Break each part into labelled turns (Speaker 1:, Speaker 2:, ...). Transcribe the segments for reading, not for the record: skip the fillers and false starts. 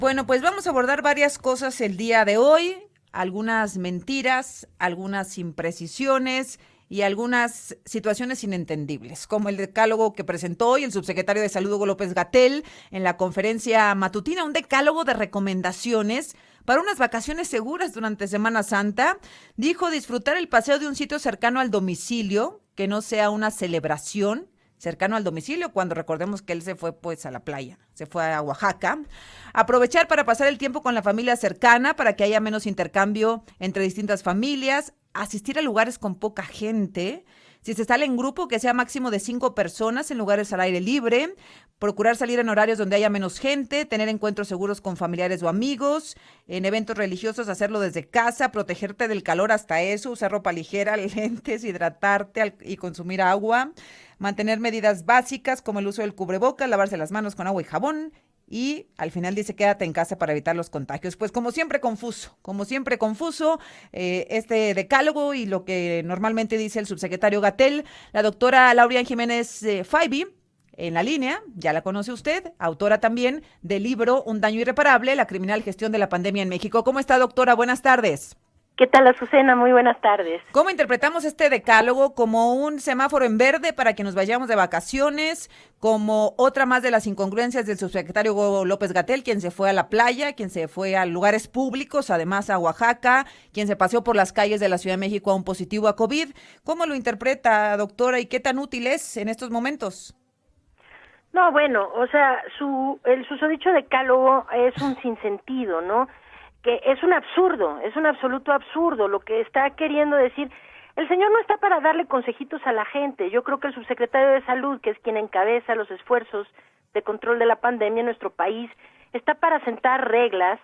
Speaker 1: Bueno, pues vamos a abordar varias cosas el día de hoy, algunas mentiras, algunas imprecisiones y algunas situaciones inentendibles, como el decálogo que presentó hoy el subsecretario de Salud Hugo López-Gatell en la conferencia matutina, un decálogo de recomendaciones para unas vacaciones seguras durante Semana Santa. Dijo disfrutar el paseo de un sitio cercano al domicilio, que no sea una celebración cercano al domicilio, cuando recordemos que él se fue pues a la playa, se fue a Oaxaca. Aprovechar para pasar el tiempo con la familia cercana para que haya menos intercambio entre distintas familias, asistir a lugares con poca gente, si se sale en grupo que sea máximo de 5 personas en lugares al aire libre, procurar salir en horarios donde haya menos gente, tener encuentros seguros con familiares o amigos, en eventos religiosos hacerlo desde casa, protegerte del calor hasta eso, usar ropa ligera, lentes, hidratarte y consumir agua, mantener medidas básicas como el uso del cubrebocas, lavarse las manos con agua y jabón. Y al final dice quédate en casa para evitar los contagios. Pues como siempre confuso este decálogo y lo que normalmente dice el subsecretario Gatell. La doctora Laurian Jiménez Faibi, en la línea, ya la conoce usted, autora también del libro Un daño irreparable, la criminal gestión de la pandemia en México. ¿Cómo está, doctora? Buenas tardes.
Speaker 2: ¿Qué tal, Azucena? Muy buenas tardes.
Speaker 1: ¿Cómo interpretamos este decálogo? ¿Como un semáforo en verde para que nos vayamos de vacaciones? ¿Como otra más de las incongruencias del subsecretario López-Gatell, quien se fue a la playa, quien se fue a lugares públicos, además a Oaxaca, quien se paseó por las calles de la Ciudad de México a un positivo a COVID? ¿Cómo lo interpreta, doctora, y qué tan útil es en estos momentos?
Speaker 2: No, bueno, o sea, el susodicho decálogo es un sinsentido, ¿no? Que es un absurdo, es un absoluto absurdo lo que está queriendo decir. El señor no está para darle consejitos a la gente. Yo creo que el subsecretario de Salud, que es quien encabeza los esfuerzos de control de la pandemia en nuestro país, está para sentar reglas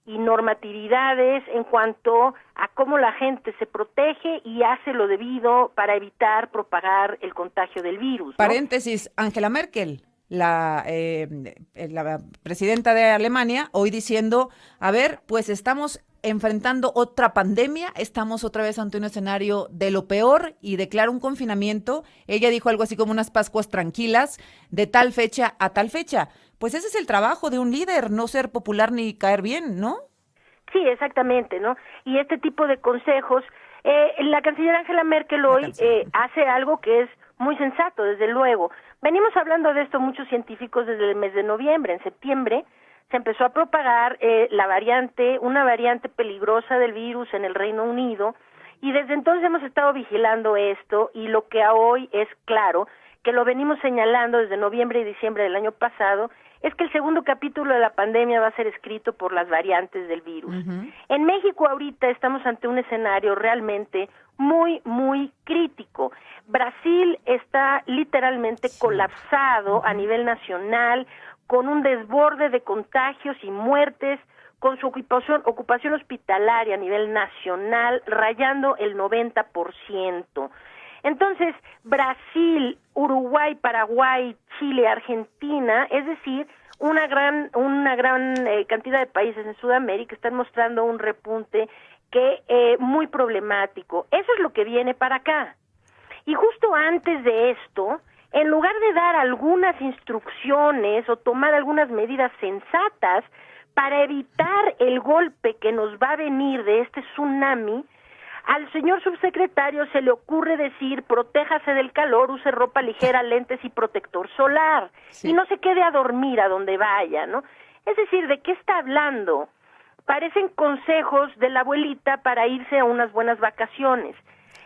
Speaker 2: y normatividades en cuanto a cómo la gente se protege y hace lo debido para evitar propagar el contagio del virus, ¿no?
Speaker 1: Paréntesis, Angela Merkel, la presidenta de Alemania, hoy diciendo, a ver, pues estamos enfrentando otra pandemia, estamos otra vez ante un escenario de lo peor y declara un confinamiento. Ella dijo algo así como unas Pascuas tranquilas, de tal fecha a tal fecha. Pues ese es el trabajo de un líder, no ser popular ni caer bien, ¿no?
Speaker 2: Sí, exactamente, ¿no? Y este tipo de consejos, la canciller Angela Merkel hoy hace algo que es muy sensato, desde luego. Venimos hablando de esto muchos científicos desde el mes de noviembre. En septiembre se empezó a propagar una variante peligrosa del virus en el Reino Unido, y desde entonces hemos estado vigilando esto, y lo que a hoy es claro, que lo venimos señalando desde noviembre y diciembre del año pasado, es que el segundo capítulo de la pandemia va a ser escrito por las variantes del virus. En México ahorita estamos ante un escenario realmente muy, muy crítico. Brasil está literalmente colapsado a nivel nacional, con un desborde de contagios y muertes, con su ocupación hospitalaria a nivel nacional rayando el 90%. Entonces, Brasil, Uruguay, Paraguay, Chile, Argentina, es decir, una gran cantidad de países en Sudamérica están mostrando un repunte que muy problemático. Eso es lo que viene para acá. Y justo antes de esto, en lugar de dar algunas instrucciones o tomar algunas medidas sensatas para evitar el golpe que nos va a venir de este tsunami, al señor subsecretario se le ocurre decir, protéjase del calor, use ropa ligera, lentes y protector solar, y no se quede a dormir a donde vaya, ¿no? Es decir, ¿de qué está hablando? Parecen consejos de la abuelita para irse a unas buenas vacaciones.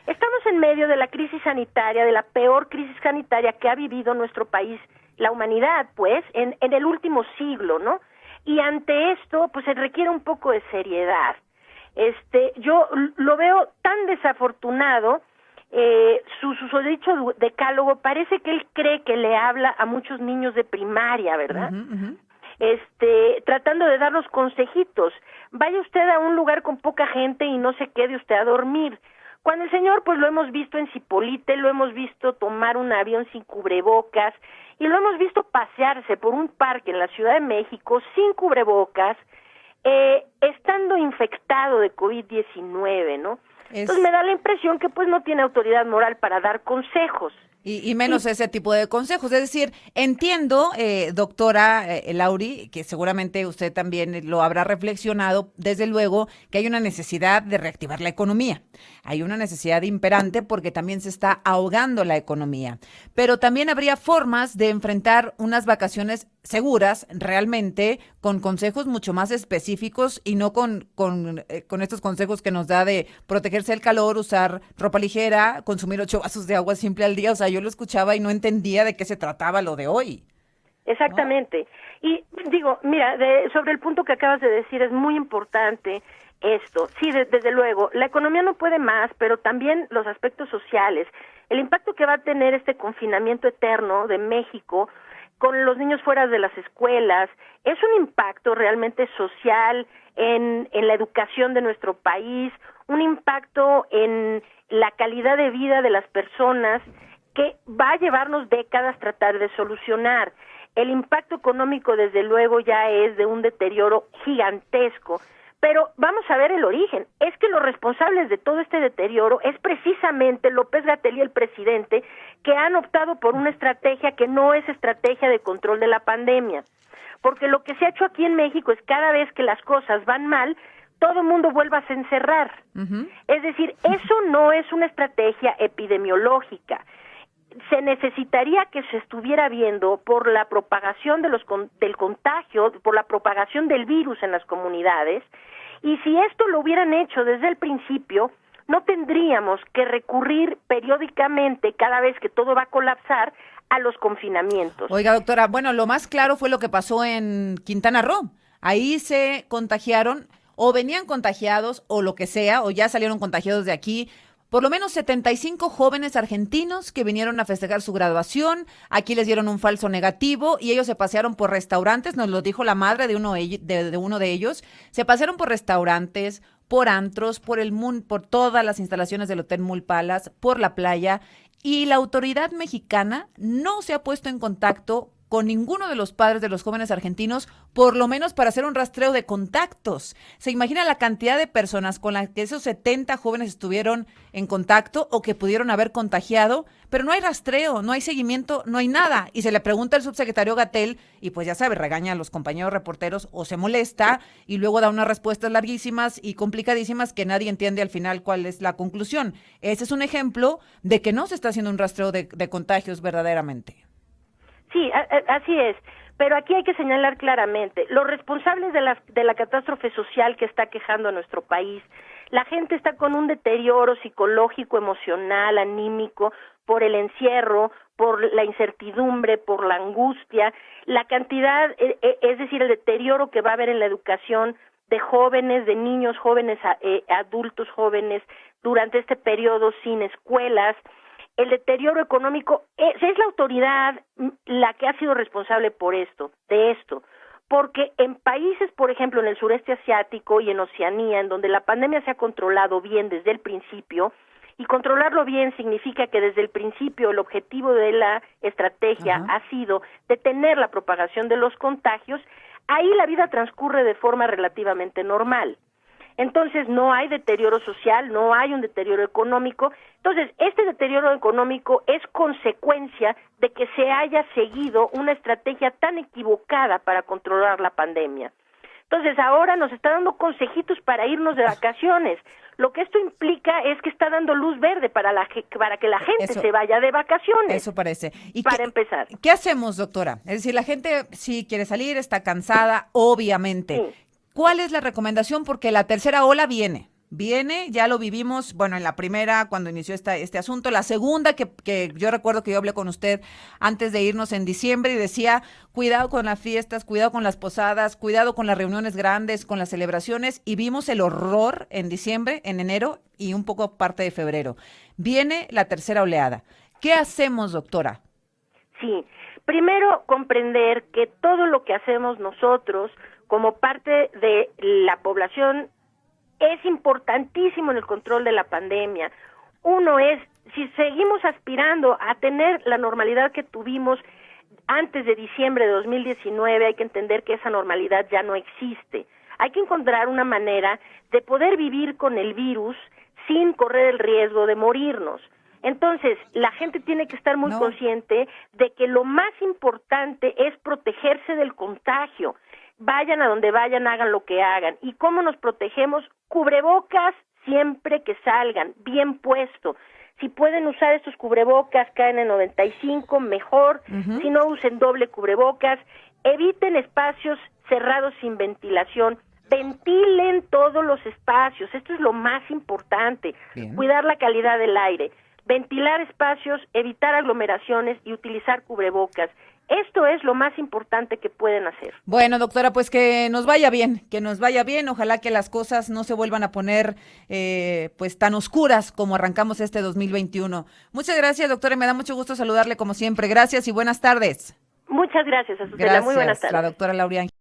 Speaker 2: Estamos en medio de la crisis sanitaria, de la peor crisis sanitaria que ha vivido nuestro país, la humanidad, pues, en el último siglo, ¿no? Y ante esto, pues, se requiere un poco de seriedad. Yo lo veo tan desafortunado, su dicho decálogo, parece que él cree que le habla a muchos niños de primaria, ¿verdad? Tratando de darnos consejitos. Vaya usted a un lugar con poca gente y no se quede usted a dormir. Cuando el señor, pues lo hemos visto en Cipolite, lo hemos visto tomar un avión sin cubrebocas, y lo hemos visto pasearse por un parque en la Ciudad de México sin cubrebocas, estando infectado de COVID-19, ¿no? Entonces me da la impresión que pues no tiene autoridad moral para dar consejos.
Speaker 1: Y menos ese tipo de consejos. Es decir, entiendo, doctora Lauri, que seguramente usted también lo habrá reflexionado, desde luego, que hay una necesidad de reactivar la economía. Hay una necesidad imperante porque también se está ahogando la economía. Pero también habría formas de enfrentar unas vacaciones seguras, realmente, con consejos mucho más específicos y no con estos consejos que nos da de protegerse del calor, usar ropa ligera, consumir 8 vasos de agua simple al día. O sea, yo lo escuchaba y no entendía de qué se trataba lo de hoy.
Speaker 2: Exactamente. ¿No? Y digo, mira, sobre el punto que acabas de decir, es muy importante esto. Sí, desde luego, la economía no puede más, pero también los aspectos sociales. El impacto que va a tener este confinamiento eterno de México con los niños fuera de las escuelas, es un impacto realmente social en la educación de nuestro país, un impacto en la calidad de vida de las personas que va a llevarnos décadas tratar de solucionar. El impacto económico, desde luego, ya es de un deterioro gigantesco. Pero vamos a ver el origen. Es que los responsables de todo este deterioro es precisamente López-Gatell y el presidente, que han optado por una estrategia que no es estrategia de control de la pandemia. Porque lo que se ha hecho aquí en México es cada vez que las cosas van mal, todo el mundo vuelve a encerrar. Es decir, eso no es una estrategia epidemiológica. Se necesitaría que se estuviera viendo por la propagación del contagio, por la propagación del virus en las comunidades, y si esto lo hubieran hecho desde el principio, no tendríamos que recurrir periódicamente, cada vez que todo va a colapsar, a los confinamientos.
Speaker 1: Oiga, doctora, bueno, lo más claro fue lo que pasó en Quintana Roo. Ahí se contagiaron, o venían contagiados, o lo que sea, o ya salieron contagiados de aquí. Por lo menos 75 jóvenes argentinos que vinieron a festejar su graduación, aquí les dieron un falso negativo y ellos se pasearon por restaurantes, nos lo dijo la madre de uno de ellos, se pasearon por restaurantes, por antros, por todas las instalaciones del Hotel Mul Palace, por la playa, y la autoridad mexicana no se ha puesto en contacto con ninguno de los padres de los jóvenes argentinos, por lo menos para hacer un rastreo de contactos. ¿Se imagina la cantidad de personas con las que esos 70 jóvenes estuvieron en contacto o que pudieron haber contagiado? Pero no hay rastreo, no hay seguimiento, no hay nada. Y se le pregunta al subsecretario Gatell y pues ya sabe, regaña a los compañeros reporteros o se molesta y luego da unas respuestas larguísimas y complicadísimas que nadie entiende al final cuál es la conclusión. Ese es un ejemplo de que no se está haciendo un rastreo de contagios verdaderamente.
Speaker 2: Sí, así es, pero aquí hay que señalar claramente, los responsables de la catástrofe social que está quejando a nuestro país, la gente está con un deterioro psicológico, emocional, anímico, por el encierro, por la incertidumbre, por la angustia, la cantidad, es decir, el deterioro que va a haber en la educación de jóvenes, de niños jóvenes, adultos jóvenes, durante este periodo sin escuelas. El deterioro económico, es la autoridad la que ha sido responsable de esto, porque en países, por ejemplo, en el sureste asiático y en Oceanía, en donde la pandemia se ha controlado bien desde el principio, y controlarlo bien significa que desde el principio el objetivo de la estrategia ha sido detener la propagación de los contagios, ahí la vida transcurre de forma relativamente normal. Entonces no hay deterioro social, no hay un deterioro económico. Entonces este deterioro económico es consecuencia de que se haya seguido una estrategia tan equivocada para controlar la pandemia. Entonces ahora nos está dando consejitos para irnos de vacaciones. Lo que esto implica es que está dando luz verde para que la gente se vaya de vacaciones.
Speaker 1: Eso parece. ¿Y
Speaker 2: para empezar?
Speaker 1: ¿Qué hacemos, doctora? Es decir, la gente sí quiere salir, está cansada, obviamente. Sí. ¿Cuál es la recomendación? Porque la tercera ola viene, ya lo vivimos, bueno, en la primera, cuando inició este asunto, la segunda, que yo recuerdo que yo hablé con usted antes de irnos en diciembre y decía, cuidado con las fiestas, cuidado con las posadas, cuidado con las reuniones grandes, con las celebraciones, y vimos el horror en diciembre, en enero y un poco parte de febrero. Viene la tercera oleada. ¿Qué hacemos, doctora?
Speaker 2: Sí, primero comprender que todo lo que hacemos nosotros como parte de la población es importantísimo en el control de la pandemia. Uno es, si seguimos aspirando a tener la normalidad que tuvimos antes de diciembre de 2019, hay que entender que esa normalidad ya no existe. Hay que encontrar una manera de poder vivir con el virus sin correr el riesgo de morirnos. Entonces, la gente tiene que estar muy consciente de que lo más importante es protegerse del contagio. Vayan a donde vayan, hagan lo que hagan. ¿Y cómo nos protegemos? Cubrebocas siempre que salgan, bien puesto. Si pueden usar estos cubrebocas, KN95, mejor. Si no, usen doble cubrebocas. Eviten espacios cerrados sin ventilación. Ventilen todos los espacios. Esto es lo más importante. Cuidar la calidad del aire. Ventilar espacios, evitar aglomeraciones y utilizar cubrebocas. Esto es lo más importante que pueden hacer.
Speaker 1: Bueno, doctora, pues que nos vaya bien, ojalá que las cosas no se vuelvan a poner pues tan oscuras como arrancamos este 2021. Muchas gracias, doctora, y me da mucho gusto saludarle como siempre. Gracias y buenas tardes.
Speaker 2: Muchas gracias, Azucena. Muy buenas tardes.
Speaker 1: La doctora Laura Ángel.